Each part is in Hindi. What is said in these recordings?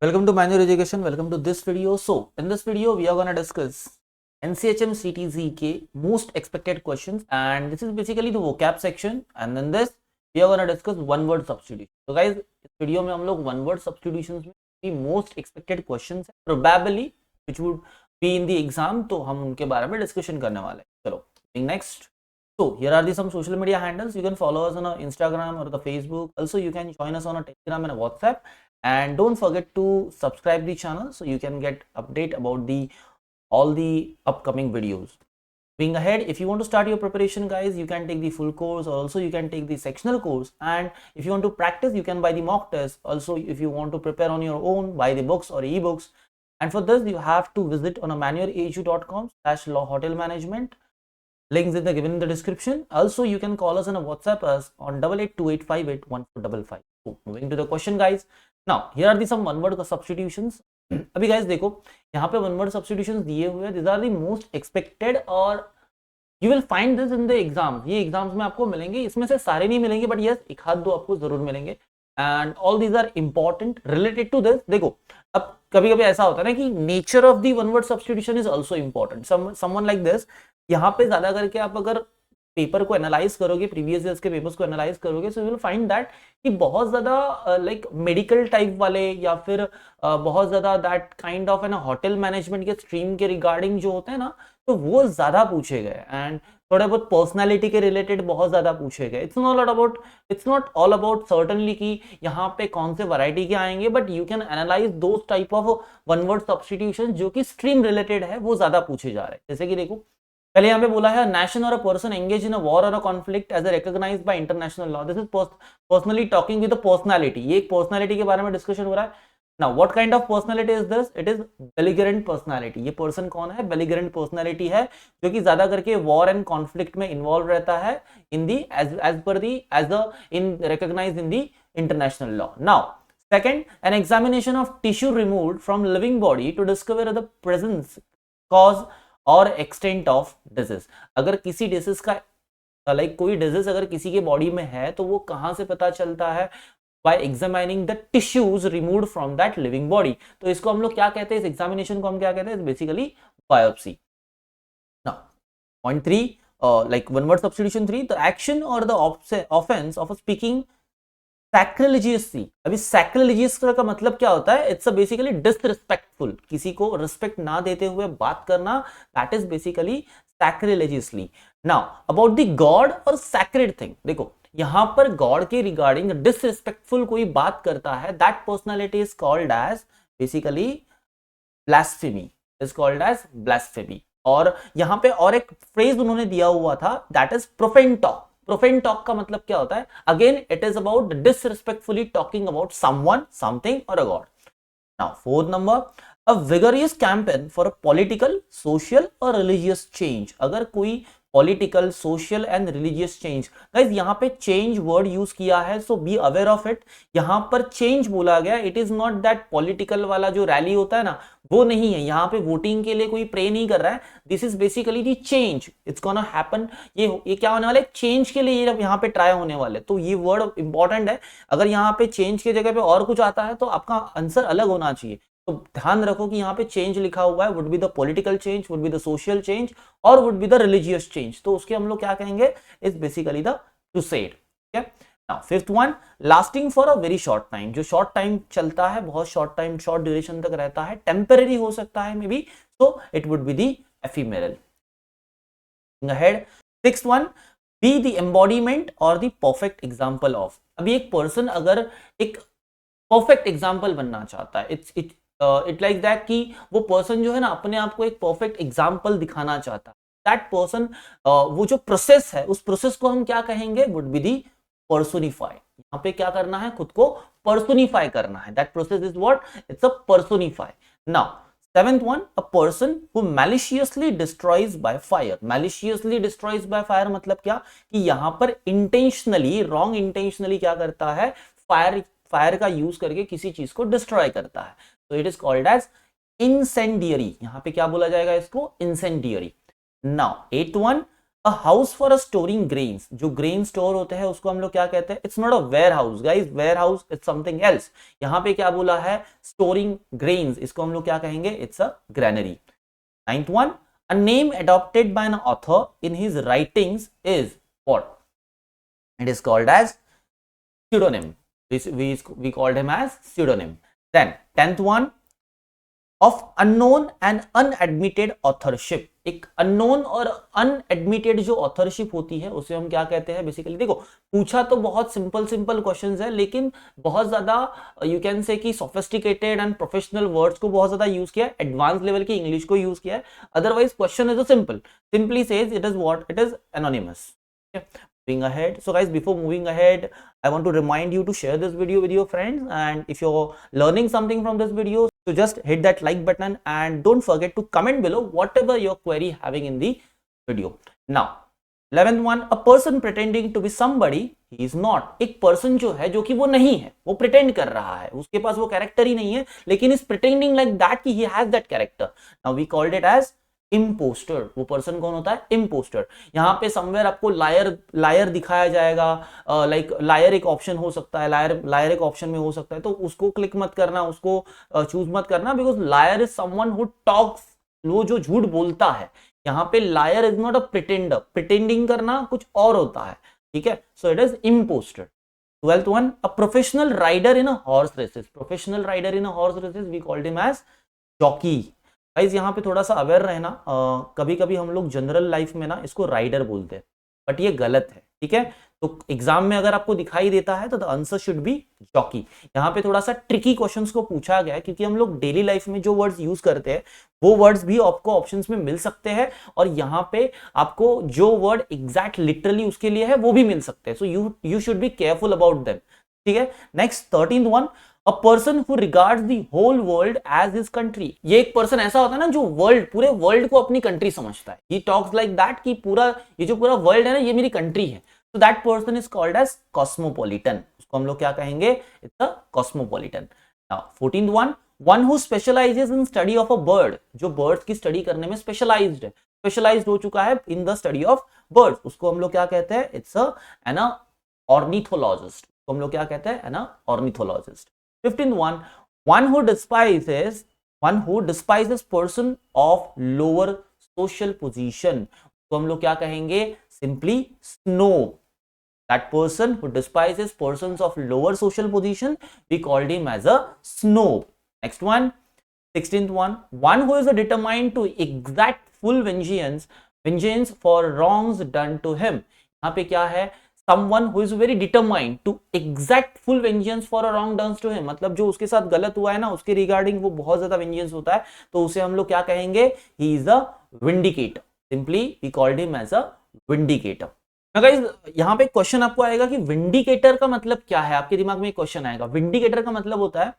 Welcome to Manual Education. Welcome to this video. So, in this video, we are going to discuss NCHM CTZ के most expected questions, and this is basically the vocab section. And in this, we are going to discuss one word substitution. So, guys, इस वीडियो में हम लोग one word substitutions में the most expected questions probably which would be in the exam, तो हम उनके बारे में discussion करने वाले हैं. चलो, next. So here are some social media handles. You can follow us on our Instagram or the Facebook. Also, you can join us on a Telegram and a WhatsApp. And don't forget to subscribe the channel so you can get update about all the upcoming videos. Being ahead, if you want to start your preparation, guys, you can take the full course, or also you can take the sectional course. And if you want to practice, you can buy the mock test. Also, if you want to prepare on your own, buy the books or ebooks. And for this, you have to visit on a manualahu.com/law-hotel management. Links are given in the description. Also, you can call us on a WhatsApp us on 8828581455. So, moving to the question, guys. Now, here are some one word substitutions. अभी guys देखो, यहाँ पे one word substitutions दिए हुए हैं. These are the most expected और you will find this in the exam. ये exams में आपको मिलेंगे. इसमें से सारे नहीं मिलेंगे, but yes, एक हाथ दो आपको जरूर मिलेंगे. And all these are important related to this. देखो, अब कभी कभी ऐसा होता है ना कि nature of the one word substitution is also important. Someone like this. यहाँ पे ज्यादा करके आप अगर पेपर को एनालाइज करोगे, प्रीवियस ईयर्स के पेपर्स को एनालाइज करोगे, so you will find that कि बहुत ज्यादा लाइक मेडिकल टाइप वाले या फिर बहुत ज्यादा दैट काइंड ऑफ है ना होटल मैनेजमेंट के स्ट्रीम के रिगार्डिंग जो होते हैं ना, तो वो ज्यादा पूछे गए. एंड थोड़े बहुत पर्सनालिटी के रिलेटेड बहुत ज्यादा पूछे गए. It's not all about certainly कि यहाँ पे कौन से वैरायटी के आएंगे, but you can analyse those type of one word substitution जो कि स्ट्रीम रिलेटेड है, वो ज्यादा पूछे जा रहे हैं. जैसे कि देखो, पहले यहाँ पे बोला है nation or a person engage in a war or a conflict as recognized by international law. This is personally talking with a personality. ये एक पर्सनालिटी के बारे में डिस्कशन हो रहा है. Now what kind of personality is this? It is belligerent personality. ये पर्सन कौन है? बेलिगरेंट पर्सनालिटी है, जो कि ज्यादा करके वॉर एंड कॉन्फ्लिक्ट में इन्वॉल्व रहता है in the as in recognized in the international law. Now second, an examination of tissue removed from living body to discover the presence, cause और एक्सटेंट ऑफ डिजीज. अगर किसी डिजीज का लाइक कोई डिजीज अगर किसी के बॉडी में है, तो वो कहां से पता चलता है? Bye examining the tissues removed from that living body. तो इसको हम लोग क्या कहते हैं? इस एग्जामिनेशन को हम क्या कहते हैं? Basically biopsy. Now point 3, like one word substitution 3, the action और द ऑफेंस ऑफ स्पीकिंग सैक्रिलिजियसली. अभी सैक्रिलिजियस का मतलब क्या होता है? इट्स बेसिकली डिसरिस्पेक्टफुल, किसी को रिस्पेक्ट ना देते हुए बात करना, that is basically sacrilegiously. Now about the god or sacred thing, देखो यहां पर गॉड के रिगार्डिंग डिसरिस्पेक्टफुल कोई बात करता है, that personality is called as basically blasphemy. Is called as blasphemy. और यहां पे और एक फ्रेज उन्होंने दिया हुआ था, that is profane talk. Profane talk का मतलब क्या होता है? Again it is about disrespectfully talking about someone, something or a god. Now fourth number, a vigorous campaign for a political, social or religious change. अगर कोई political, social and religious change, guys यहां पे चेंज वर्ड यूज किया है, so be aware of it. यहां पर चेंज बोला गया, it is not that political वाला जो रैली होता है ना, वो नहीं है. यहां पे वोटिंग के लिए कोई प्रे नहीं कर रहा है. This is basically the change, it's gonna happen. ये क्या होने वाला है? चेंज के लिए ये यहाँ पे ट्राई होने वाले. तो ये वर्ड इंपॉर्टेंट है. अगर यहाँ पे चेंज की जगह पे और कुछ आता है, तो आपका आंसर अलग होना चाहिए. तो ध्यान रखो कि यहाँ पे चेंज लिखा हुआ है, would be the political change, would be the social change or would be the religious change. तो उसके हम लोग क्या कहेंगे? Is basically the crusade. ठीक है. Now fifth one, lasting for a very short time. जो शॉर्ट टाइम चलता है, बहुत शॉर्ट टाइम, शॉर्ट ड्यूरेशन तक रहता है, टेम्पररी हो सकता है may be, so it would be the ephemeral. Ahead, sixth one, be the embodiment और द परफेक्ट एग्जांपल ऑफ. अभी एक पर्सन अगर एक परफेक्ट एग्जांपल बनना चाहता है, इट लाइक दैट कि वो पर्सन जो है ना, अपने आप को एक परफेक्ट एग्जांपल दिखाना चाहता है. दैट पर्सन, वो जो प्रोसेस है, उस प्रोसेस को हम क्या कहेंगे? Would be the personify. यहाँ पे क्या करना है? खुद को पर्सोनिफाई करना है. That process is what? It's a personify. Now seventh one, a person who maliciously destroys by fire. Maliciously destroys by fire मतलब क्या? कि यहाँ पर इंटेंशनली, रॉन्ग इंटेंशनली क्या करता है? फायर का यूज करके किसी चीज को डिस्ट्रॉय करता है. तो it is called as incendiary. यहां पे क्या बोला जाएगा इसको? Incendiary. Now at one, a house for a storing grains, जो ग्रेन स्टोर होते हैं उसको हम लोग क्या कहते हैं? It's not a warehouse guys, warehouse it's something else. यहाँ पे क्या बोला है? स्टोरिंग ग्रेन्स, इसको हम लोग क्या कहेंगे? It's a granary. Ninth one, a name adopted by an author in his writings is what? It is called as pseudonym. We called him as pseudonym. Then 10th one, of unknown and unadmitted authorship. एक unknown और unadmitted जो authorship होती है उसे हम क्या कहते हैं? बेसिकली देखो, पूछा तो बहुत सिंपल सिंपल क्वेश्चंस है, लेकिन बहुत ज्यादा यू कैन से कि सोफिस्टिकेटेड एंड प्रोफेशनल वर्ड्स को बहुत ज्यादा यूज किया है, एडवांस लेवल की इंग्लिश को यूज किया है। Otherwise question is simple, simply says it is what? It is anonymous. Moving ahead, so guys, before moving ahead, I want to remind you to share this video with your friends, and if you're learning something from this video, so just hit that like button and don't forget to comment below whatever your query having in the video. Now 11th one, a person pretending to be somebody he is not. एक person जो है, जो कि वो नहीं है, वो pretend कर रहा है, उसके पास वो कैरेक्टर ही नहीं है, लेकिन is pretending like that कि he has that character. Now we called it as impostor. वो पर्सन कौन होता है? इम्पोस्टर। यहाँ पे समवेयर आपको लायर दिखाया जाएगा, लाइक लायर एक ऑप्शन हो सकता है, लायर एक ऑप्शन में हो सकता है, तो उसको क्लिक मत करना, उसको चूज मत करना, because liar is someone who talks, वो जो झूठ बोलता है। यहाँ पे liar is not a pretender, pretending करना कुछ और होता है, ठीक है? So it is impostor. 12th one, a professional rider in a horse races. Professional rider in a horse races, we called him as jockey. Guys यहाँ पे थोड़ा सा अवेयर रहना, कभी कभी हम लोग जनरल लाइफ में ना इसको राइडर बोलते हैं, बट ये गलत है, ठीक है? तो एग्जाम में अगर आपको दिखाई देता है तो the answer should be jockey. यहाँ पे थोड़ा सा ट्रिकी क्वेश्चंस को पूछा गया है, क्योंकि हम लोग डेली लाइफ में जो वर्ड्स यूज करते हैं वो वर्ड्स भी आपको ऑप्शंस में मिल सकते हैं, और यहाँ पे आपको जो वर्ड एग्जैक्ट लिटरली उसके लिए है वो भी मिल सकते हैं। So you should be careful about them, ठीक है? Next 13th one, A person who regards the whole world as his country. ये एक पर्सन ऐसा होता है ना जो पूरे वर्ल्ड को अपनी कंट्री समझता है। He talks like that कि ये जो पूरा वर्ल्ड है ना, ये मेरी कंट्री है। So that person is called as cosmopolitan. उसको हम लोग क्या कहेंगे? It's a cosmopolitan. Now 14th one who specializes in study of a bird. जो birds की स्टडी करने में स्पेशलाइज्ड है, स्पेशलाइज्ड हो चुका है in the study of birds, उसको हम लोग क्या कहते हैं? It's an ornithologist. उसको हम लोग क्या कहते हैं? An ornithologist. 15th one who despises person of lower social position, तो हम लोग क्या कहेंगे? Simply snob. That person who despises persons of lower social position, we called him as a snob. Next one, 16th one who is determined to exact full vengeance for wrongs done to him. यहाँ पे क्या है? Someone who is very determined to exact full vengeance for a wrong done to him, मतलब जो उसके साथ गलत हुआ है ना, उसके रिगार्डिंग वो बहुत ज्यादा वेंजेंस होता है, तो उसे हम लोग क्या कहेंगे? He is a vindicator. Simply we called him as a vindicator. Now guys, यहाँ पे क्वेश्चन आपको आएगा कि विंडिकेटर का मतलब क्या है? आपके दिमाग में एक क्वेश्चन आएगा। विंडिकेटर का मतलब होता है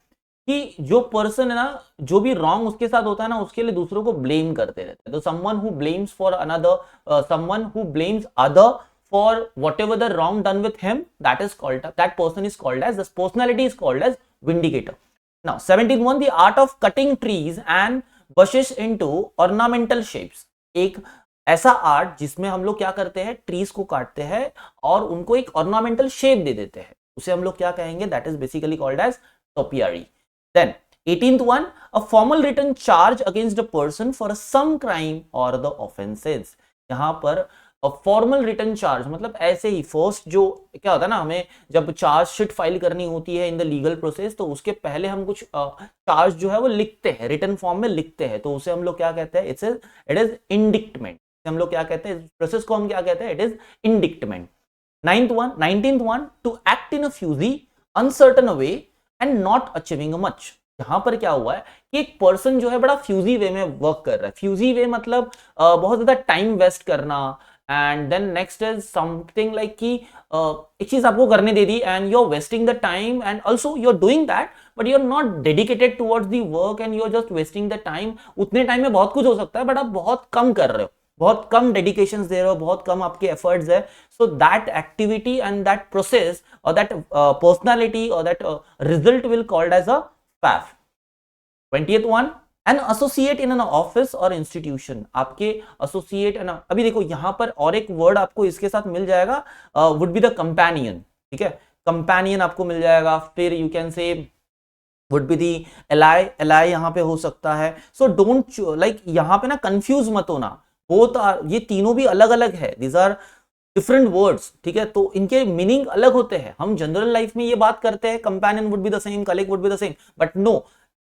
कि जो पर्सन है ना, जो भी रॉन्ग उसके साथ होता है ना, उसके लिए दूसरों को ब्लेम करते रहते हैं। तो someone who blames for another, someone who blames other for whatever the wrong done with him, that person is called as, this personality is called as vindicator. Now 17th one, the art of cutting trees and bushes into ornamental shapes. एक ऐसा आर्ट जिसमें हम लोग क्या करते हैं? ट्रीज को काटते हैं और उनको एक ऑर्नामेंटल शेप दे देते हैं, उसे हम लोग क्या कहेंगे? That is basically called as topiary. Then 18th one, a formal written charge against a person for some crime or the offenses. यहाँ पर फॉर्मल रिटर्न चार्ज मतलब ऐसे ही फर्स्ट जो क्या होता है ना, हमें जब चार्ज शीट फाइल करनी होती है इन द लीगल प्रोसेस, तो उसके पहले हम कुछ चार्ज जो है वो लिखते हैं, रिटर्न फॉर्म में लिखते हैं, तो उसे हम लोग क्या कहते हैं? It is indictment. हम लोग क्या कहते हैं? इस प्रोसेस को हम क्या कहते हैं? It is indictment. 19th one, to act in a fuzzy uncertain way and not achieving much. यहाँ पर क्या हुआ है कि एक पर्सन जो है बड़ा फ्यूजी वे में वर्क कर रहा है. फ्यूजी वे मतलब बहुत ज्यादा टाइम वेस्ट करना, and then next is something like कि एक चीज आपको करने दे दी and you are wasting the time and also you are doing that but you are not dedicated towards the work and you are just wasting the time. उतने टाइम में बहुत कुछ हो सकता है बट आप बहुत कम कर रहे हो, बहुत कम डेडिकेशन दे रहे हो, बहुत कम आपके एफर्ट्स है. So that activity and that process और दैट पर्सनैलिटी और that result will called as a faff. 20th one, an associate in an office और इंस्टीट्यूशन, आपके एसोसिएट एन, अभी देखो यहां पर और एक वर्ड आपको इसके साथ मिल जाएगा, वुड बी द कंपेनियन, ठीक है, कंपेनियन आपको मिल जाएगा, फिर you can say would be the ally, ally यहाँ पे हो सकता है। सो डोंट लाइक यहाँ पे ना कंफ्यूज मत होना, बोथ आर, ये तीनों भी अलग अलग है, दीज आर डिफरेंट वर्ड्स, ठीक है, तो इनके मीनिंग अलग होते हैं। हम जनरल लाइफ में ये बात करते हैं companion would be the same, colleague would be the same, but no,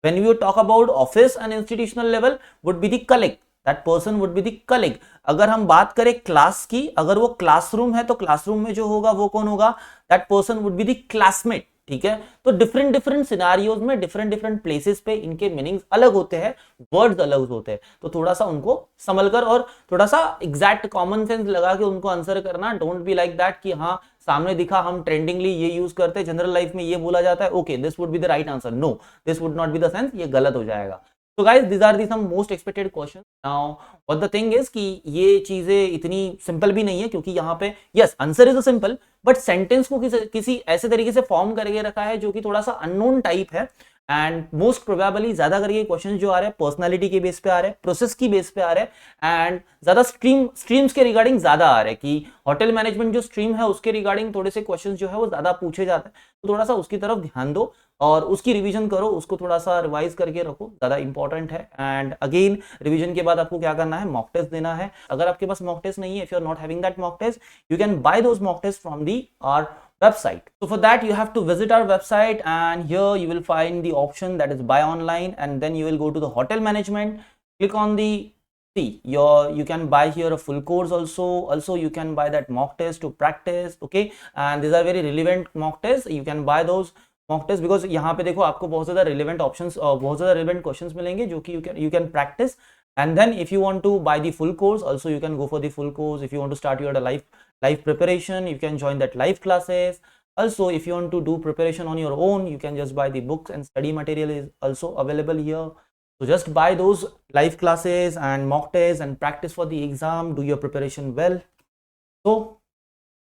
when we talk about office and institutional level would be the colleague, that person would be the colleague. अगर हम बात करें क्लास की, अगर वो क्लासरूम है तो क्लासरूम में जो होगा वो कौन होगा, that person would be the classmate, ठीक है। तो डिफरेंट डिफरेंट सिनारियोज में डिफरेंट डिफरेंट प्लेसेस पे इनके मीनिंग्स अलग होते हैं, वर्ड्स अलग होते हैं, तो थोड़ा सा उनको संभलकर और थोड़ा सा एग्जैक्ट कॉमन सेंस लगा के उनको आंसर करना। डोंट बी लाइक दैट कि हाँ सामने दिखा हम ट्रेंडिंगली ये यूज करते हैं, जनरल लाइफ में ये बोला जाता है, okay this would be the right answer, no this would not be the sense, ये गलत हो जाएगा। तो guys this are the some most expected question. Now what the thing is कि ये चीजें इतनी सिंपल भी नहीं है, क्योंकि यहाँ पे yes answer is a simple, but sentence को किसी ऐसे तरीके से फॉर्म करके रखा है जो कि थोड़ा सा अननोन टाइप है। एंड मोस्ट प्रोबेबली ज्यादा करके क्वेश्चन जो आ रहे हैं पर्सनालिटी के बेस पे आ रहे हैं, प्रोसेस की बेस पे आ रहे हैं, एंड ज्यादा स्ट्रीम्स के रिगार्डिंग ज्यादा आ रहे हैं कि होटल मैनेजमेंट जो स्ट्रीम है उसके रिगार्डिंग थोड़े से क्वेश्चन जो है वो ज्यादा पूछे जाते हैं, तो थोड़ा सा उसकी तरफ ध्यान दो और उसकी रिवीजन करो, उसको थोड़ा सा रिवाइज करके रखो, ज्यादा इंपॉर्टेंट है। एंड अगेन रिवीजन के बाद आपको क्या करना है, मॉक टेस्ट देना है। अगर आपके पास मॉक टेस्ट नहीं है, if you are not having that mock test, you can buy those mock tests from our website. So for that you have to visit our website, and here you will find the option that is buy online, and then you will go to the hotel management, click on the, see you can buy here a full course also you can buy that mock test to practice, okay, and these are very relevant mock tests, you can buy those mock test because यहाँ पे देखो आपको बहुत ज़्यादा relevant options, बहुत ज़्यादा relevant questions मिलेंगे जो कि you can practice. And then if you want to buy the full course also, you can go for the full course. If you want to start your live preparation, you can join that live classes. Also if you want to do preparation on your own, you can just buy the books, and study material is also available here. So just buy those live classes and mock tests and practice for the exam, do your preparation well. So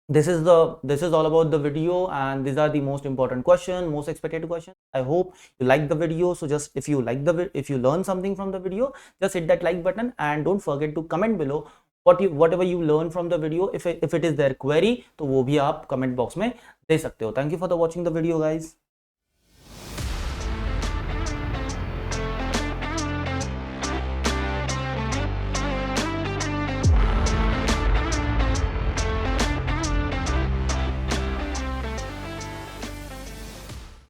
this is all about the video, and these are the most important question, most expected question. I hope you like the video. So just if you learn something from the video, just hit that like button, and don't forget to comment below whatever you learn from the video. If it is their query, तो वो भी आप comment box में दे सकते हो. Thank you for the watching the video guys.